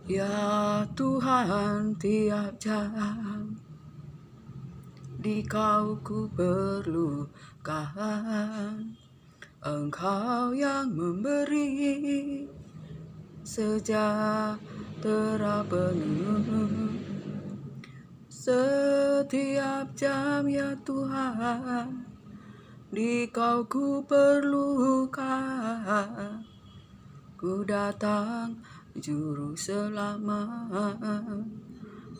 Ya Tuhan, tiap jam di Kau ku perlukan. Engkau yang memberi sejahtera penuh setiap jam, ya Tuhan, di Kau ku perlukan. Ku datang juru selamat,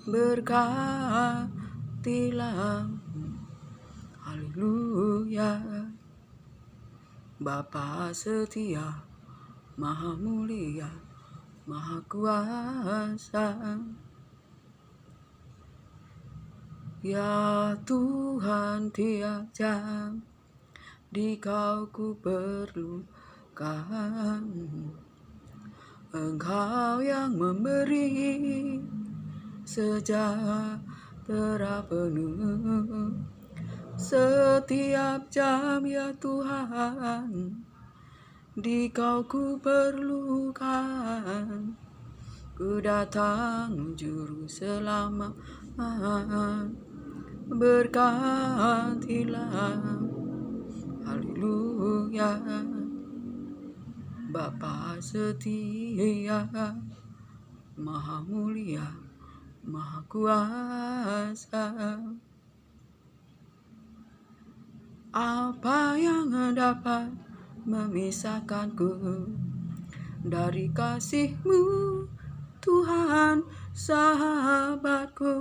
berkatilah. Haleluya. Bapa setia, Maha mulia, Maha kuasa. Ya Tuhan, tiap jam di Kau ku perlukan. Engkau yang memberi sejahtera penuh setiap jam, ya Tuhan, di Kau ku perlukan. Ku datang juru selamat, berkatilah. Haleluya. Bapa setia, Maha mulia, Maha kuasa. Apa yang dapat memisahkanku dari kasih-Mu, Tuhan sahabatku?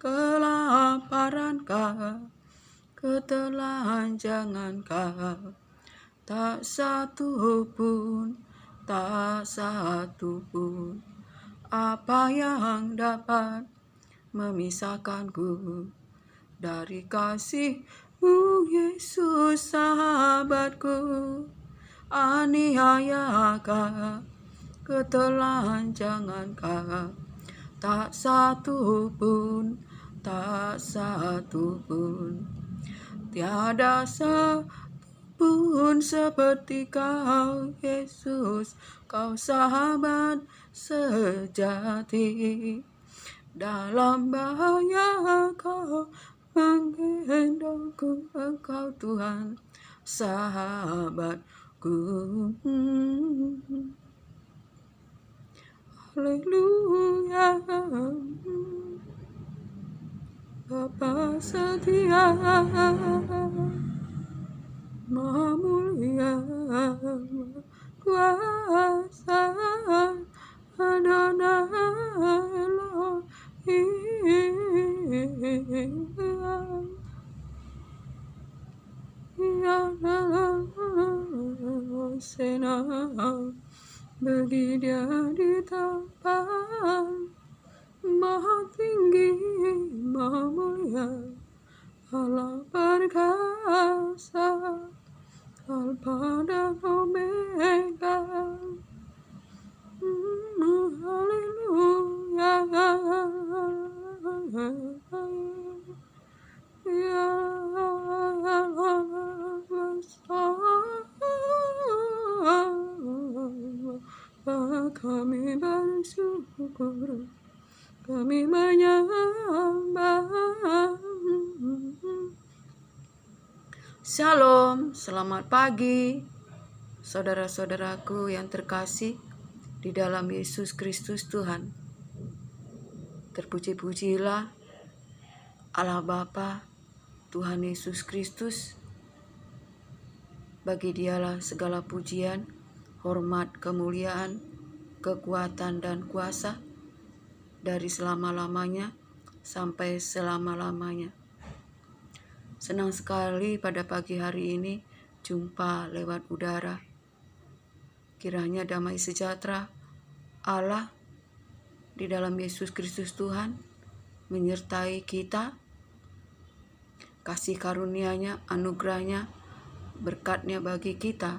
Kelaparankah, ketelanjangankah? Tak satu pun, tak satu pun. Apa yang dapat memisahkanku dari kasih-Mu, Yesus sahabatku? Aniayakah, ketelanjangankah? Tak satu pun, tak satu pun. Tiada pun seperti Kau, Yesus. Kau sahabat sejati. Dalam bahaya Kau menggendongku. Engkau Tuhan sahabatku. Haleluya. Bapa setia, Maha mulia, kuasa, Adonai Elohim. Ya Senang, bagi Dia di tempat Maha tinggi, Maha mulia, Allah perkasa, Alfa dan Omega. Haleluya. Ya kami bersyukur, kami menyembah. Shalom, selamat pagi saudara-saudaraku yang terkasih di dalam Yesus Kristus Tuhan. Terpuji-pujilah Allah Bapa, Tuhan Yesus Kristus. Bagi Dialah segala pujian, hormat, kemuliaan, kekuatan dan kuasa dari selama-lamanya sampai selama-lamanya. Senang sekali pada pagi hari ini jumpa lewat udara. Kiranya damai sejahtera Allah di dalam Yesus Kristus Tuhan menyertai kita. Kasih karunia-Nya, anugerah-Nya, berkat-Nya bagi kita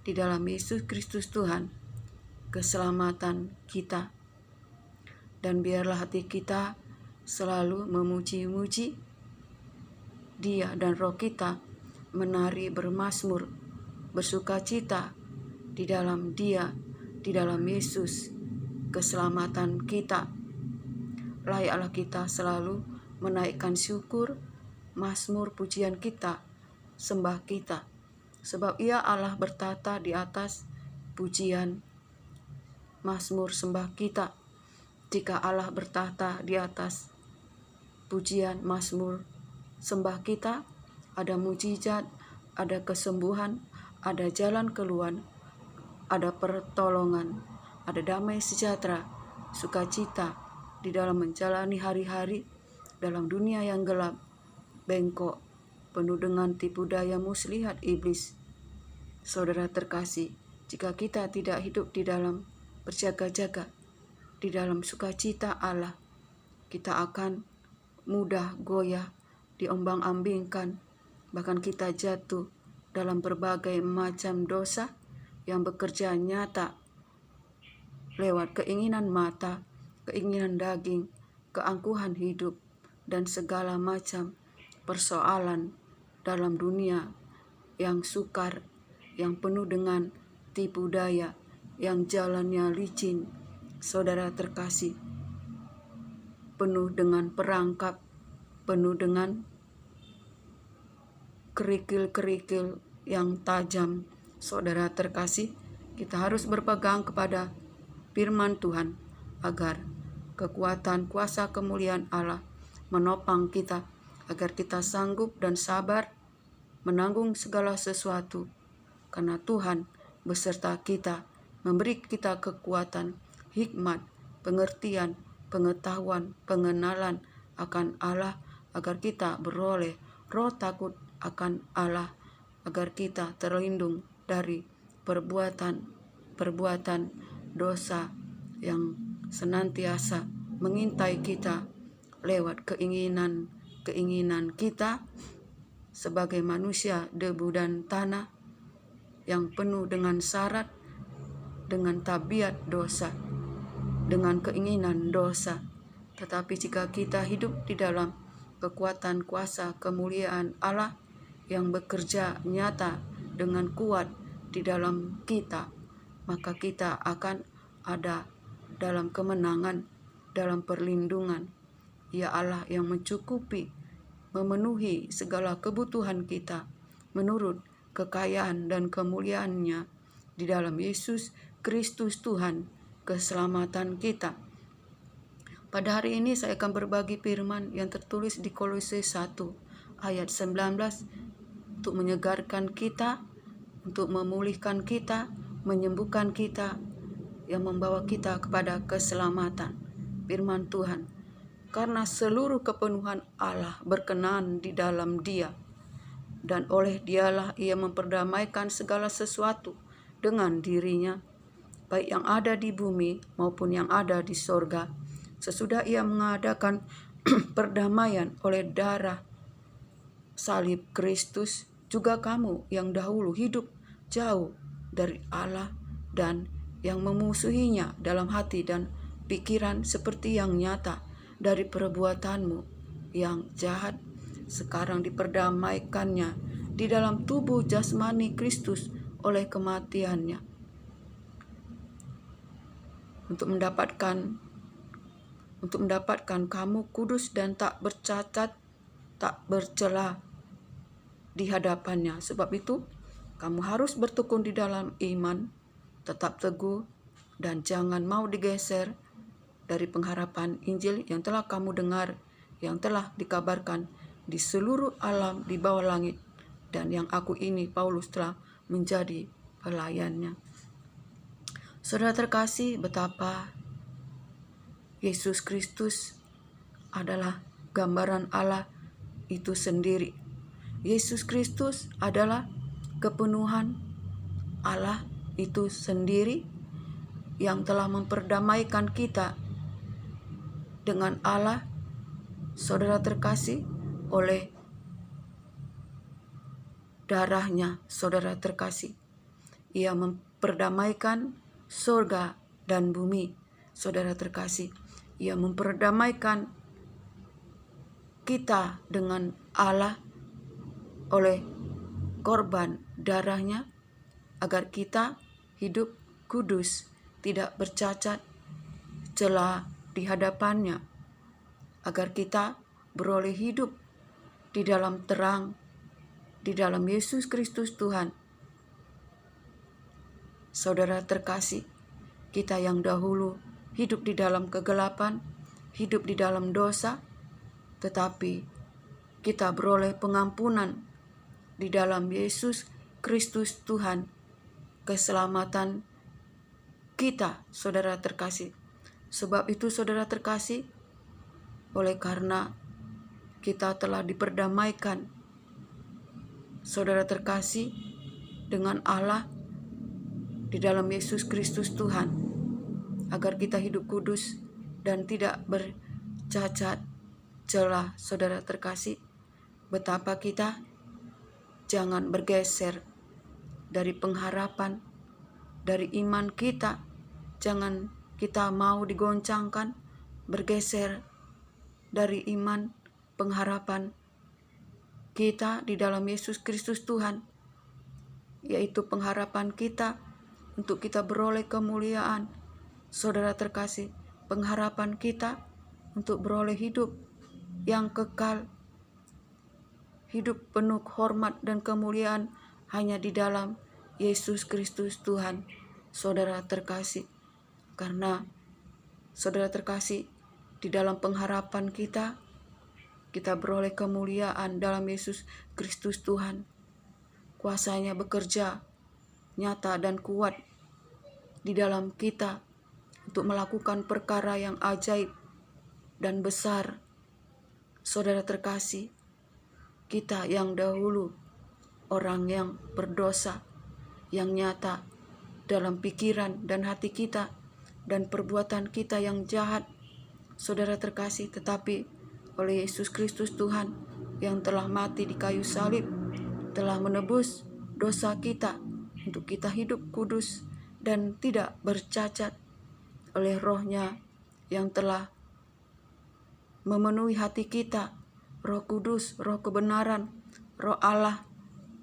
di dalam Yesus Kristus Tuhan, keselamatan kita. Dan biarlah hati kita selalu memuji-muji Dia dan roh kita menari bermazmur, bersukacita di dalam Dia, di dalam Yesus, keselamatan kita. Layaklah kita selalu menaikkan syukur, mazmur pujian kita, sembah kita. Sebab Ia Allah bertata di atas pujian, mazmur sembah kita. Jika Allah bertata di atas pujian, mazmur sembah kita, ada mujizat, ada kesembuhan, ada jalan keluar, ada pertolongan, ada damai sejahtera, sukacita di dalam menjalani hari-hari dalam dunia yang gelap, bengkok, penuh dengan tipu daya muslihat iblis. Saudara terkasih, jika kita tidak hidup di dalam berjaga-jaga, di dalam sukacita Allah, kita akan mudah goyah, diombang-ambingkan, bahkan kita jatuh dalam berbagai macam dosa yang bekerja nyata lewat keinginan mata, keinginan daging, keangkuhan hidup, dan segala macam persoalan dalam dunia yang sukar, yang penuh dengan tipu daya, yang jalannya licin. Saudara terkasih, penuh dengan perangkap, penuh dengan kerikil-kerikil yang tajam. Saudara terkasih, kita harus berpegang kepada firman Tuhan agar kekuatan kuasa kemuliaan Allah menopang kita, agar kita sanggup dan sabar menanggung segala sesuatu, karena Tuhan beserta kita, memberi kita kekuatan, hikmat, pengertian, pengetahuan, pengenalan akan Allah, agar kita beroleh roh takut akan Allah, agar kita terlindung dari perbuatan dosa yang senantiasa mengintai kita lewat keinginan kita sebagai manusia debu dan tanah yang penuh dengan syarat, dengan tabiat dosa, dengan keinginan dosa. Tetapi jika kita hidup di dalam kekuatan kuasa kemuliaan Allah yang bekerja nyata dengan kuat di dalam kita, maka kita akan ada dalam kemenangan, dalam perlindungan. Ia Allah yang mencukupi, memenuhi segala kebutuhan kita menurut kekayaan dan kemuliaannya di dalam Yesus Kristus Tuhan keselamatan kita. Pada hari ini saya akan berbagi firman yang tertulis di Kolose 1 ayat 19 untuk menyegarkan kita, untuk memulihkan kita, menyembuhkan kita, yang membawa kita kepada keselamatan. Firman Tuhan, karena seluruh kepenuhan Allah berkenan di dalam Dia, dan oleh Dialah Ia memperdamaikan segala sesuatu dengan dirinya, baik yang ada di bumi maupun yang ada di sorga, sesudah Ia mengadakan perdamaian oleh darah salib Kristus. Juga kamu yang dahulu hidup jauh dari Allah dan yang memusuhinya dalam hati dan pikiran seperti yang nyata dari perbuatanmu yang jahat, sekarang diperdamaikannya di dalam tubuh jasmani Kristus oleh kematiannya, untuk mendapatkan kamu kudus dan tak bercacat, tak bercela di hadapannya. Sebab itu kamu harus bertekun di dalam iman, tetap teguh, dan jangan mau digeser dari pengharapan Injil yang telah kamu dengar, yang telah dikabarkan di seluruh alam di bawah langit, dan yang aku ini, Paulus, telah menjadi pelayannya. Saudara terkasih, betapa Yesus Kristus adalah gambaran Allah itu sendiri. Yesus Kristus adalah kepenuhan Allah itu sendiri yang telah memperdamaikan kita dengan Allah. Saudara terkasih, oleh darahnya, saudara terkasih, Ia memperdamaikan surga dan bumi. Saudara terkasih, Ia memperdamaikan kita dengan Allah oleh korban darahnya, agar kita hidup kudus, tidak bercacat, celah di hadapannya, agar kita beroleh hidup di dalam terang, di dalam Yesus Kristus Tuhan. Saudara terkasih, kita yang dahulu hidup di dalam kegelapan, hidup di dalam dosa, tetapi kita beroleh pengampunan di dalam Yesus Kristus Tuhan. Keselamatan kita, saudara terkasih. Sebab itu, saudara terkasih, oleh karena kita telah diperdamaikan, saudara terkasih, dengan Allah di dalam Yesus Kristus Tuhan, agar kita hidup kudus dan tidak bercacat celah, saudara terkasih. Betapa kita jangan bergeser dari pengharapan, dari iman kita. Jangan kita mau digoncangkan, bergeser dari iman, pengharapan kita di dalam Yesus Kristus Tuhan, yaitu pengharapan kita untuk kita beroleh kemuliaan, saudara terkasih. Pengharapan kita untuk beroleh hidup yang kekal, hidup penuh hormat dan kemuliaan hanya di dalam Yesus Kristus Tuhan, saudara terkasih. Karena saudara terkasih, di dalam pengharapan kita beroleh kemuliaan dalam Yesus Kristus Tuhan. Kuasanya bekerja nyata dan kuat di dalam kita untuk melakukan perkara yang ajaib dan besar. Saudara terkasih, kita yang dahulu orang yang berdosa, yang nyata dalam pikiran dan hati kita dan perbuatan kita yang jahat, saudara terkasih, tetapi oleh Yesus Kristus Tuhan yang telah mati di kayu salib, telah menebus dosa kita untuk kita hidup kudus dan tidak bercacat, oleh Roh-Nya yang telah memenuhi hati kita, Roh Kudus, Roh kebenaran, Roh Allah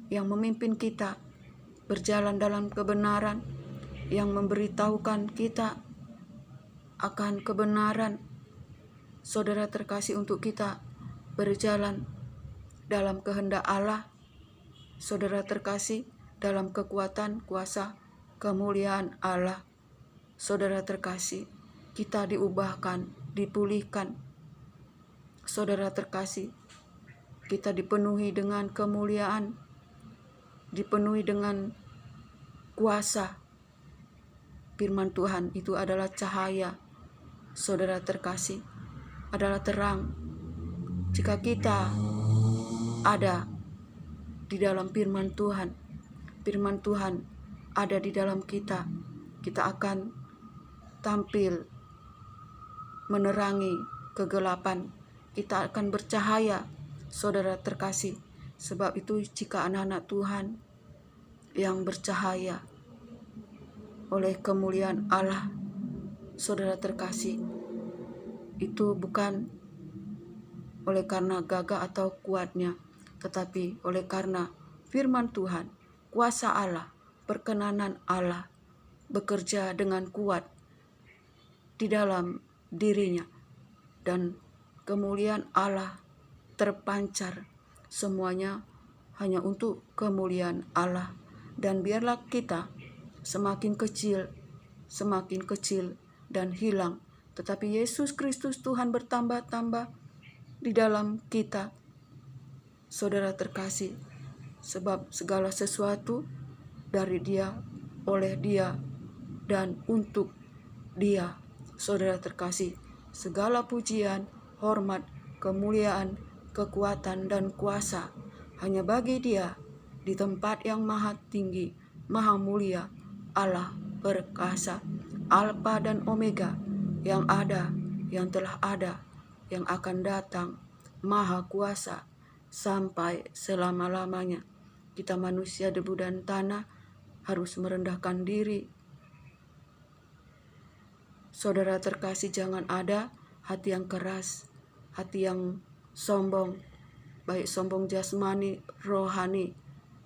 yang memimpin kita berjalan dalam kebenaran, yang memberitahukan kita akan kebenaran, saudara terkasih, untuk kita berjalan dalam kehendak Allah, saudara terkasih, dalam kekuatan kuasa kemuliaan Allah. Saudara terkasih, kita diubahkan, dipulihkan, saudara terkasih. Kita dipenuhi dengan kemuliaan, dipenuhi dengan kuasa. Firman Tuhan itu adalah cahaya, saudara terkasih, adalah terang. Jika kita ada di dalam firman Tuhan ada di dalam kita, kita akan tampil menerangi kegelapan. Kita akan bercahaya, saudara terkasih. Sebab itu, jika anak-anak Tuhan yang bercahaya oleh kemuliaan Allah, saudara terkasih, itu bukan oleh karena gagah atau kuatnya, tetapi oleh karena firman Tuhan, kuasa Allah, perkenanan Allah bekerja dengan kuat di dalam dirinya, dan kemuliaan Allah terpancar semuanya hanya untuk kemuliaan Allah. Dan biarlah kita semakin kecil dan hilang, tetapi Yesus Kristus Tuhan bertambah-tambah di dalam kita, saudara terkasih. Sebab segala sesuatu dari Dia, oleh Dia, dan untuk Dia, saudara terkasih. Segala pujian, hormat, kemuliaan, kekuatan, dan kuasa hanya bagi Dia di tempat yang maha tinggi, maha mulia, Allah perkasa, Alfa dan Omega, yang ada, yang telah ada, yang akan datang, maha kuasa sampai selama-lamanya. Kita manusia debu dan tanah harus merendahkan diri. Saudara terkasih, jangan ada hati yang keras, hati yang sombong, baik sombong jasmani, rohani,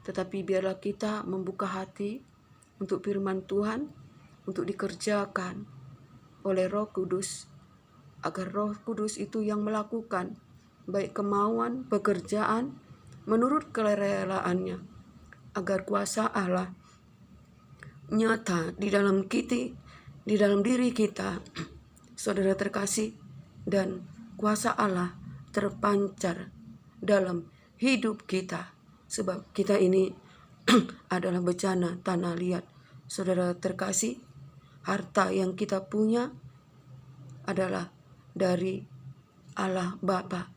tetapi biarlah kita membuka hati untuk firman Tuhan, untuk dikerjakan oleh Roh Kudus, agar Roh Kudus itu yang melakukan baik kemauan, pekerjaan menurut kerelaannya, agar kuasa Allah nyata di dalam diri kita, saudara terkasih, dan kuasa Allah terpancar dalam hidup kita, sebab kita ini adalah bejana tanah liat. Saudara terkasih, harta yang kita punya adalah dari Allah Bapa.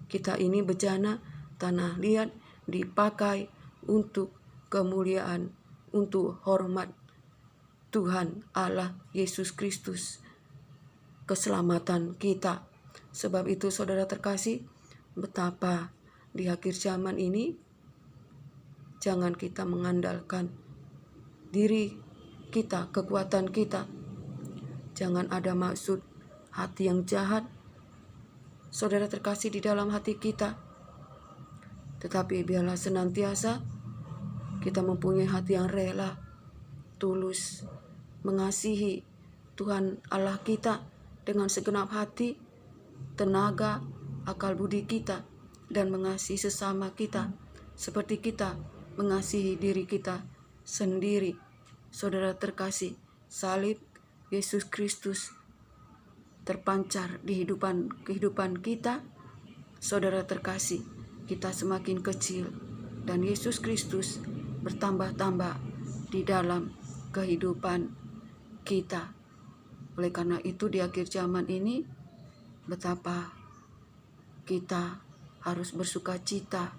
Kita ini bejana tanah liat, dipakai untuk kemuliaan, untuk hormat Tuhan Allah Yesus Kristus, keselamatan kita. Sebab itu saudara terkasih, betapa di akhir zaman ini jangan kita mengandalkan diri kita, kekuatan kita. Jangan ada maksud hati yang jahat, saudara terkasih, di dalam hati kita. Tetapi biarlah senantiasa kita mempunyai hati yang rela, tulus, mengasihi Tuhan Allah kita dengan segenap hati, tenaga, akal budi kita, dan mengasihi sesama kita seperti kita mengasihi diri kita sendiri. Saudara terkasih, salib Yesus Kristus terpancar di kehidupan kita. Saudara terkasih, kita semakin kecil dan Yesus Kristus bertambah-tambah di dalam kehidupan kita. Oleh karena itu di akhir zaman ini, betapa kita harus bersuka cita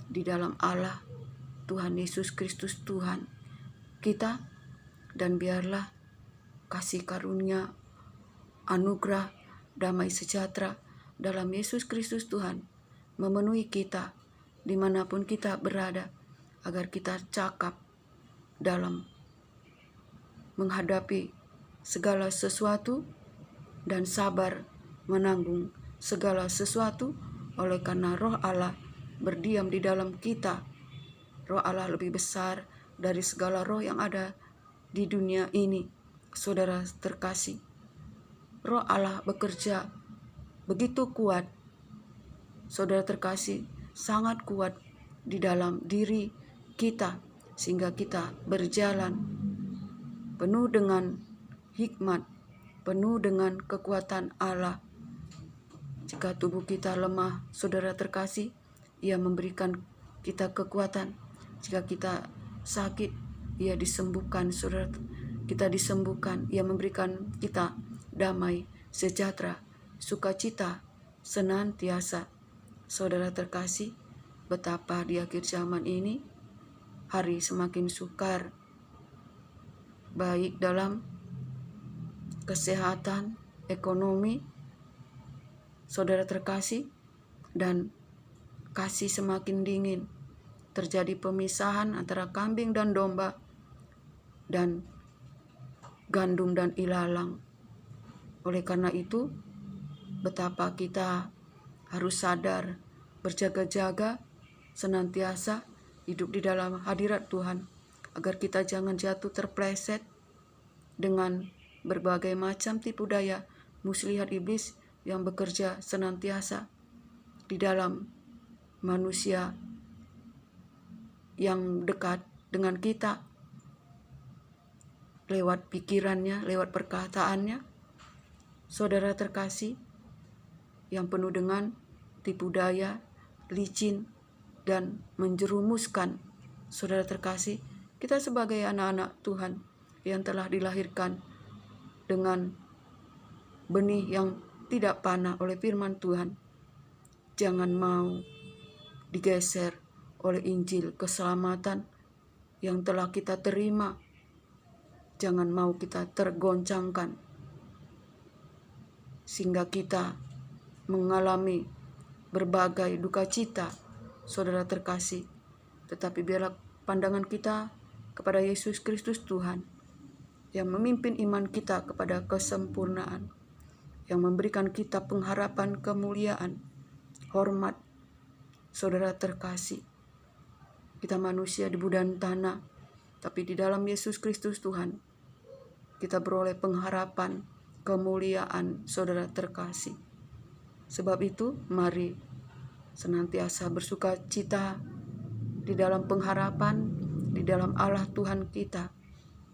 di dalam Allah, Tuhan Yesus Kristus Tuhan kita, dan biarlah kasih karunia, anugerah, damai sejahtera dalam Yesus Kristus Tuhan memenuhi kita dimanapun kita berada, agar kita cakap dalam menghadapi segala sesuatu dan sabar menanggung segala sesuatu, oleh karena Roh Allah berdiam di dalam kita. Roh Allah lebih besar dari segala roh yang ada di dunia ini. Saudara terkasih, Roh Allah bekerja begitu kuat, saudara terkasih, sangat kuat di dalam diri kita, sehingga kita berjalan penuh dengan hikmat, penuh dengan kekuatan Allah. Jika tubuh kita lemah, saudara terkasih, Ia memberikan kita kekuatan. Jika kita sakit, Ia disembuhkan, saudara. Kita disembuhkan, Ia memberikan kita damai, sejahtera, sukacita senantiasa. Saudara terkasih, betapa di akhir zaman ini hari semakin sukar, baik dalam kesehatan, ekonomi, saudara terkasih, dan kasih semakin dingin. Terjadi pemisahan antara kambing dan domba, dan gandum dan ilalang. Oleh karena itu, betapa kita harus sadar, berjaga-jaga, senantiasa hidup di dalam hadirat Tuhan, agar kita jangan jatuh terpleset dengan berbagai macam tipu daya muslihat iblis yang bekerja senantiasa di dalam manusia yang dekat dengan kita, lewat pikirannya, lewat perkataannya. Saudara terkasih, yang penuh dengan tipu daya, licin, dan menjerumuskan. Saudara terkasih, kita sebagai anak-anak Tuhan yang telah dilahirkan dengan benih yang tidak panah oleh firman Tuhan, jangan mau digeser oleh Injil keselamatan yang telah kita terima. Jangan mau kita tergoncangkan sehingga kita mengalami berbagai duka cita, saudara terkasih. Tetapi biarlah pandangan kita kepada Yesus Kristus Tuhan, yang memimpin iman kita kepada kesempurnaan, yang memberikan kita pengharapan kemuliaan, hormat. Saudara terkasih, kita manusia debu dan tanah, tapi di dalam Yesus Kristus Tuhan kita beroleh pengharapan, kemuliaan saudara terkasih. Sebab itu, mari senantiasa bersuka cita di dalam pengharapan, di dalam Allah Tuhan kita.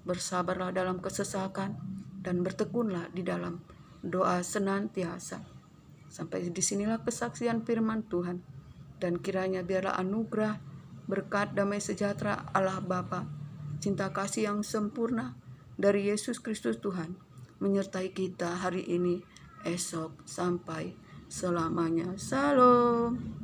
Bersabarlah dalam kesesakan dan bertekunlah di dalam doa senantiasa. Sampai disinilah kesaksian firman Tuhan. Dan kiranya biarlah anugerah, berkat, damai sejahtera Allah Bapa, cinta kasih yang sempurna dari Yesus Kristus Tuhan menyertai kita hari ini, esok, sampai selamanya. Salam.